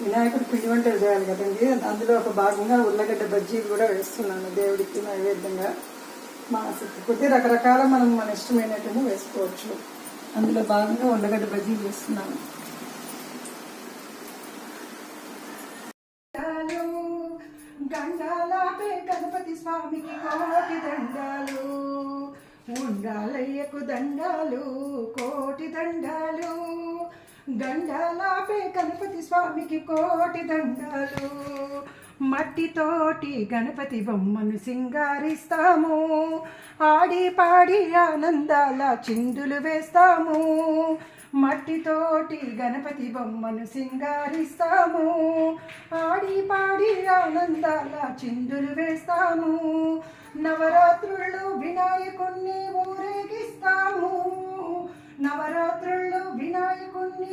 వినాయకుడు పిండి వంటలు చేయాలి కదండి, అందులో ఒక భాగంగా ఉల్లగడ్డ బజ్జీలు కూడా వేస్తున్నాను దేవుడికి నైవేద్యంగా. మా కొద్ది రకరకాల మనం మన ఇష్టమైనట్టుగా వేసుకోవచ్చు. అందులో భాగంగా ఉల్లగడ్డ బజ్జీలు వేస్తున్నాను. గండాలాపే గణపతి స్వామికి కోటి దండాలు, ఉండాలయ్యకు దండాలు కోటి దండాలు. గండాలాపే గణపతి స్వామికి కోటి దండాలు. మట్టితోటి గణపతి బొమ్మను సింగారిస్తాము, ఆడి పాడి ఆనందాల చిందులు వేస్తాము. మట్టితోటి గణపతి బొమ్మను సింగారిస్తాము, ఆడి పాడి ఆనందాల చిందులు వేస్తాము. నవరాత్రుల్లో వినాయకుణ్ణి ఊరేగిస్తాము, నవరాత్రుల్లో వినాయకుణ్ణి